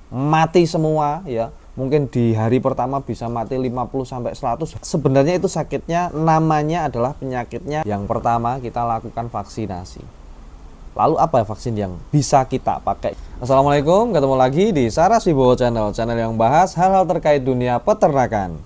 mati semua ya. Mungkin di hari pertama bisa mati 50 sampai 100. Sebenarnya itu sakitnya namanya adalah penyakitnya. Yang pertama kita lakukan vaksinasi. Lalu apa vaksin yang bisa kita pakai? Assalamualaikum, ketemu lagi di Saras Wibowo Channel, channel yang bahas hal-hal terkait dunia peternakan.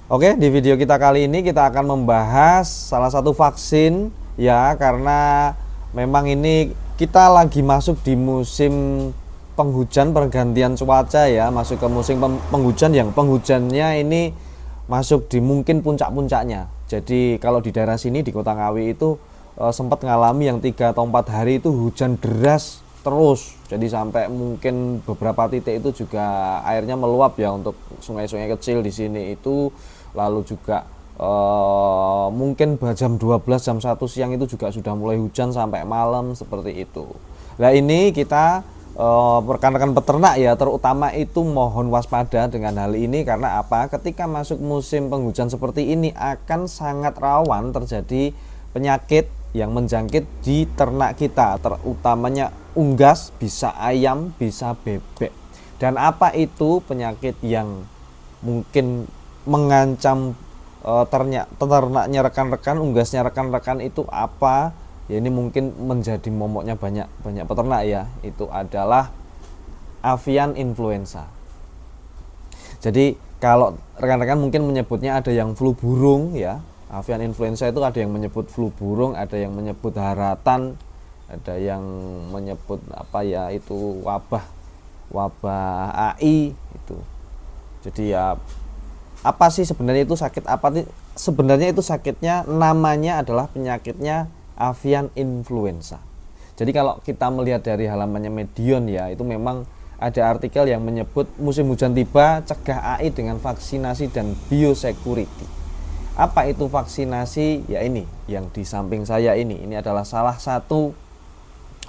Oke, di video kita kali ini kita akan membahas salah satu vaksin ya, karena memang ini kita lagi masuk di musim penghujan, pergantian cuaca ya, masuk ke musim penghujan yang penghujannya ini masuk di mungkin puncak-puncaknya. Jadi kalau di daerah sini di Kota Ngawi itu sempat ngalami yang 3 atau 4 hari itu hujan deras terus. Jadi sampai mungkin beberapa titik itu juga airnya meluap ya untuk sungai-sungai kecil di sini itu. Lalu juga mungkin jam 12 jam 1 siang itu juga sudah mulai hujan sampai malam seperti itu. Nah ini kita rekan-rekan peternak ya terutama itu mohon waspada dengan hal ini, karena apa? Ketika masuk musim penghujan seperti ini akan sangat rawan terjadi penyakit yang menjangkit di ternak kita, terutamanya unggas, bisa ayam, bisa bebek. Dan apa itu penyakit yang mungkin mengancam ternaknya rekan-rekan, unggasnya rekan-rekan itu apa? Ya ini mungkin menjadi momoknya banyak peternak ya. Itu adalah avian influenza. Jadi kalau rekan-rekan mungkin menyebutnya ada yang flu burung ya. Avian influenza itu ada yang menyebut flu burung, ada yang menyebut haratan, ada yang menyebut apa ya, itu wabah AI itu. Jadi ya apa sih sebenarnya itu sakit apa nih? Sebenarnya itu sakitnya namanya adalah penyakitnya avian influenza. Jadi kalau kita melihat dari halamannya Medion ya, itu memang ada artikel yang menyebut musim hujan tiba, cegah AI dengan vaksinasi dan biosecurity. Apa itu vaksinasi? Ya ini yang di samping saya ini adalah salah satu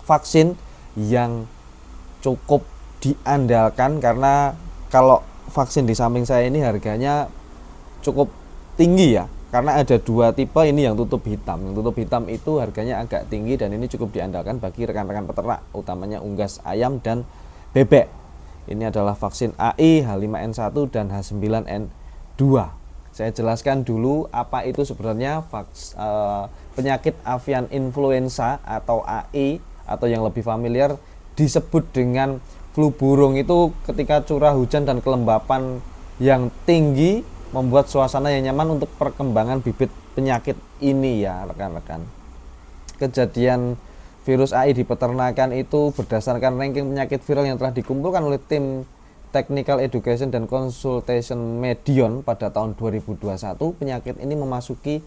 vaksin yang cukup diandalkan, karena kalau vaksin di samping saya ini harganya cukup tinggi ya, karena ada 2 tipe. Ini yang tutup hitam. Yang tutup hitam itu harganya agak tinggi dan ini cukup diandalkan bagi rekan-rekan peternak, utamanya unggas ayam dan bebek. Ini adalah vaksin AI, H5N1 dan H9N2. Saya jelaskan dulu apa itu sebenarnya penyakit avian influenza atau AI, atau yang lebih familiar disebut dengan flu burung. Itu ketika curah hujan dan kelembapan yang tinggi membuat suasana yang nyaman untuk perkembangan bibit penyakit ini ya rekan-rekan. Kejadian virus AI di peternakan itu berdasarkan ranking penyakit viral yang telah dikumpulkan oleh tim Technical Education dan Consultation Medion pada tahun 2021. Penyakit ini memasuki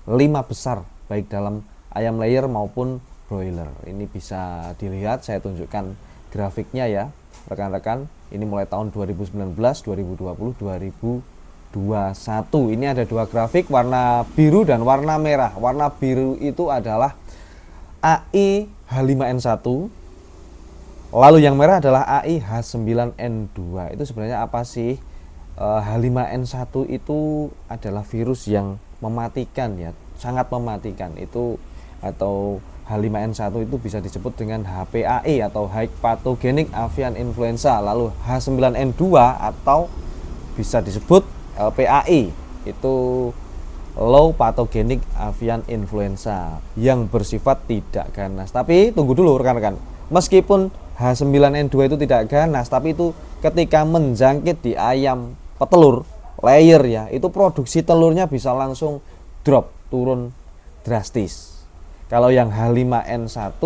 5 besar baik dalam ayam layer maupun broiler. Ini bisa dilihat, saya tunjukkan grafiknya ya rekan-rekan. Ini mulai tahun 2019, 2020, 2021. Ini ada 2 grafik, warna biru dan warna merah. Warna biru itu adalah AI H5N1, lalu yang merah adalah AI H9N2. Itu sebenarnya apa sih? H5N1 itu adalah virus yang mematikan ya, sangat mematikan itu, atau H5N1 itu bisa disebut dengan HPAI atau High Pathogenic Avian Influenza. Lalu H9N2 atau bisa disebut LPAI itu Low Pathogenic Avian Influenza yang bersifat tidak ganas. Tapi tunggu dulu rekan-rekan, meskipun H9N2 itu tidak ganas, tapi itu ketika menjangkit di ayam petelur layer ya, itu produksi telurnya bisa langsung drop, turun drastis. Kalau yang H5N1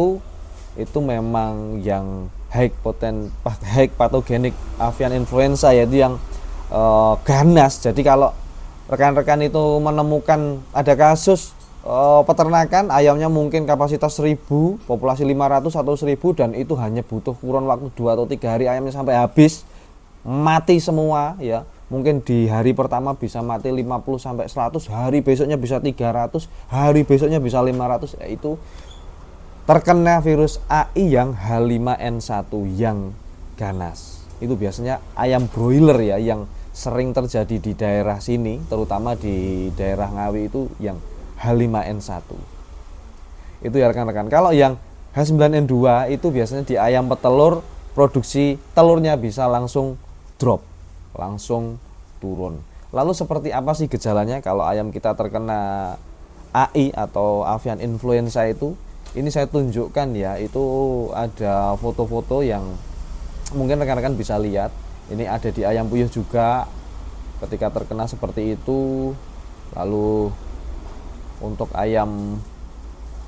itu memang yang high pathogenic avian influenza, yaitu yang ganas. Jadi kalau rekan-rekan itu menemukan ada kasus peternakan ayamnya mungkin kapasitas 1000, populasi 500 atau 1000, dan itu hanya butuh kurun waktu 2 atau 3 hari ayamnya sampai habis, mati semua ya. Mungkin di hari pertama bisa mati 50 sampai 100, hari besoknya bisa 300, hari besoknya bisa 500. Itu terkena virus AI yang H5N1 yang ganas. Itu biasanya ayam broiler ya, yang sering terjadi di daerah sini, terutama di daerah Ngawi itu yang H5N1. Itu ya rekan-rekan. Kalau yang H9N2 itu biasanya di ayam petelur, produksi telurnya bisa langsung drop, langsung turun. Lalu seperti apa sih gejalanya kalau ayam kita terkena AI atau avian influenza itu? Ini saya tunjukkan ya, itu ada foto-foto yang mungkin rekan-rekan bisa lihat. Ini ada di ayam puyuh juga ketika terkena seperti itu. Lalu untuk ayam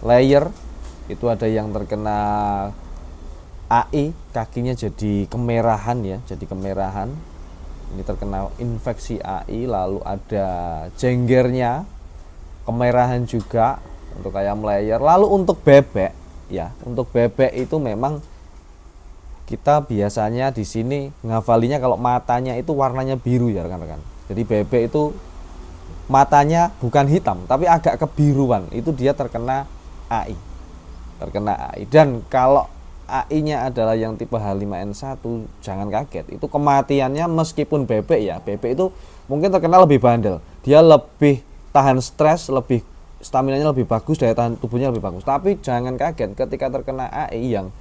layer itu ada yang terkena AI, kakinya jadi kemerahan ya, jadi kemerahan. Ini terkena infeksi AI. Lalu ada jenggernya, kemerahan juga untuk ayam layer. Lalu untuk bebek ya, untuk bebek itu memang kita biasanya di sini ngafalinya kalau matanya itu warnanya biru ya rekan-rekan. Jadi bebek itu matanya bukan hitam tapi agak kebiruan, itu dia terkena AI. Terkena AI. Dan kalau AI-nya adalah yang tipe H5N1, jangan kaget. Itu kematiannya meskipun bebek ya, bebek itu mungkin terkena lebih bandel. Dia lebih tahan stres, lebih staminanya lebih bagus, daya tahan tubuhnya lebih bagus. Tapi jangan kaget ketika terkena AI yang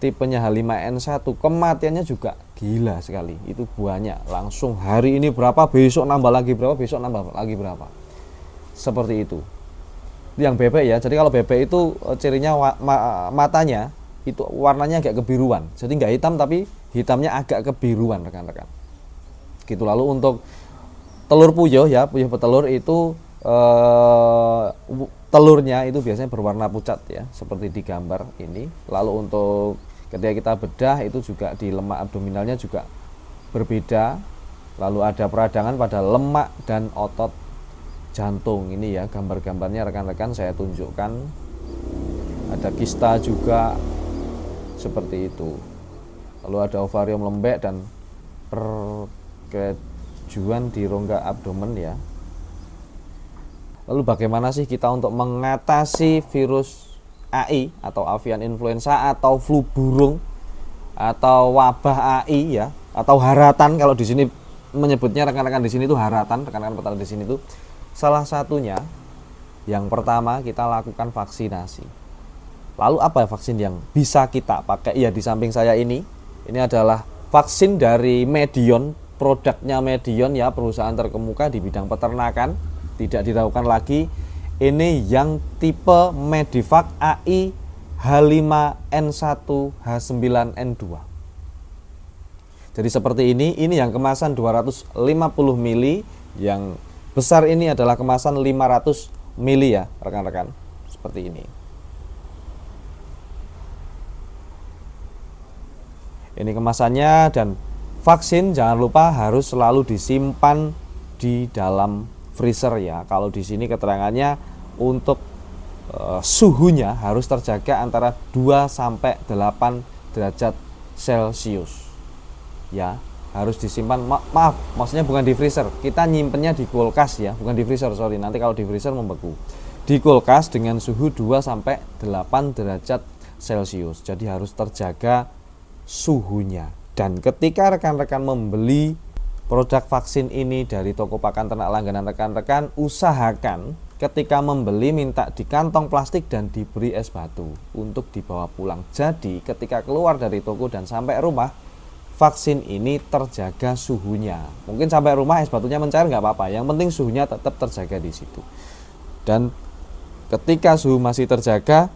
tipenya H5N1, kematiannya juga gila sekali. Itu banyak, langsung hari ini berapa, besok nambah lagi berapa, besok nambah lagi berapa. Seperti itu. Yang bebek ya. Jadi kalau bebek itu cirinya matanya itu warnanya agak kebiruan. Jadi nggak hitam tapi hitamnya agak kebiruan rekan-rekan. Gitu. Lalu untuk telur puyuh ya, puyuh petelur itu telurnya itu biasanya berwarna pucat ya, seperti di gambar ini. Lalu untuk ketika kita bedah itu juga di lemak abdominalnya juga berbeda. Lalu ada peradangan pada lemak dan otot jantung. Ini ya gambar-gambarnya rekan-rekan saya tunjukkan. Ada kista juga seperti itu. Lalu ada ovarium lembek dan perkejuan di rongga abdomen ya. Lalu bagaimana sih kita untuk mengatasi virus AI atau avian influenza atau flu burung atau wabah AI ya, atau haratan kalau di sini menyebutnya, rekan-rekan di sini itu haratan, rekan-rekan petani di sini itu salah satunya yang pertama kita lakukan vaksinasi. Lalu apa vaksin yang bisa kita pakai? Ya di samping saya ini adalah vaksin dari Medion, produknya Medion ya, perusahaan terkemuka di bidang peternakan, tidak diragukan lagi. Ini yang tipe Medivac AI H5N1 H9N2. Jadi seperti ini yang kemasan 250 ml, yang besar ini adalah kemasan 500 ml ya rekan-rekan. Seperti ini. Ini kemasannya, dan vaksin jangan lupa harus selalu disimpan di dalam freezer ya. Kalau di sini keterangannya untuk suhunya harus terjaga antara 2 sampai 8 derajat Celcius. Ya, harus disimpan. Maaf, maksudnya bukan di freezer. Kita nyimpennya di kulkas ya, bukan di freezer, sorry. Nanti kalau di freezer membeku. Di kulkas dengan suhu 2 sampai 8 derajat Celcius. Jadi harus terjaga suhunya. Dan ketika rekan-rekan membeli produk vaksin ini dari toko pakan ternak langganan rekan-rekan, usahakan ketika membeli minta di kantong plastik dan diberi es batu untuk dibawa pulang. Jadi ketika keluar dari toko dan sampai rumah, vaksin ini terjaga suhunya. Mungkin sampai rumah es batunya mencair nggak apa-apa, yang penting suhunya tetap terjaga di situ. Dan ketika suhu masih terjaga,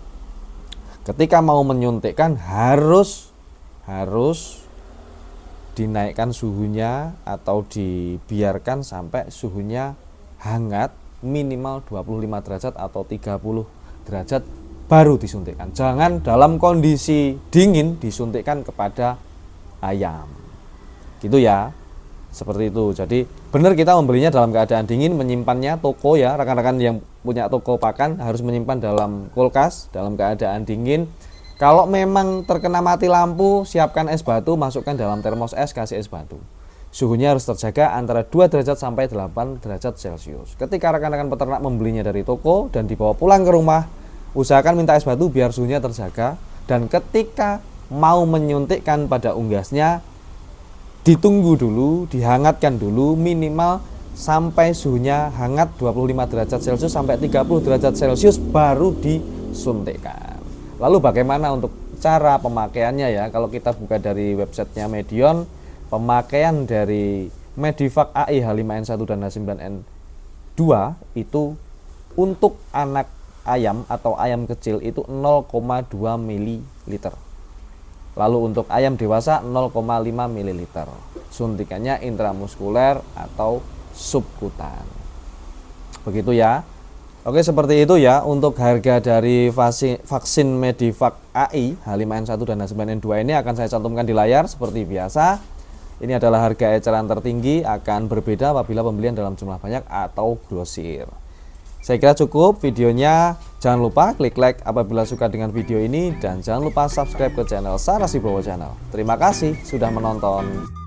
ketika mau menyuntikkan harus dinaikkan suhunya atau dibiarkan sampai suhunya hangat, minimal 25 derajat atau 30 derajat baru disuntikkan. Jangan dalam kondisi dingin disuntikkan kepada ayam. Gitu ya. Seperti itu. Jadi benar kita membelinya dalam keadaan dingin, menyimpannya toko ya. Rekan-rekan yang punya toko pakan harus menyimpan dalam kulkas dalam keadaan dingin. Kalau memang terkena mati lampu, siapkan es batu, masukkan dalam termos es, kasih es batu. Suhunya harus terjaga antara 2 derajat sampai 8 derajat Celcius. Ketika rekan-rekan peternak membelinya dari toko dan dibawa pulang ke rumah, usahakan minta es batu biar suhunya terjaga. Dan ketika mau menyuntikkan pada unggasnya, ditunggu dulu, dihangatkan dulu minimal sampai suhunya hangat 25 derajat Celcius sampai 30 derajat Celcius baru disuntikkan. Lalu bagaimana untuk cara pemakaiannya ya? Kalau kita buka dari websitenya Medion, pemakaian dari Medivac AI H5N1 dan H9N2 itu untuk anak ayam atau ayam kecil itu 0,2 ml. Lalu untuk ayam dewasa 0,5 ml. Suntikannya intramuskuler atau subkutan. Begitu ya. Oke, seperti itu ya untuk harga dari vaksin Medivac AI H5N1 dan H9N2 ini akan saya cantumkan di layar seperti biasa. Ini adalah harga eceran tertinggi, akan berbeda apabila pembelian dalam jumlah banyak atau grosir. Saya kira cukup videonya. Jangan lupa klik like apabila suka dengan video ini dan jangan lupa subscribe ke channel Saras Wibowo Channel. Terima kasih sudah menonton.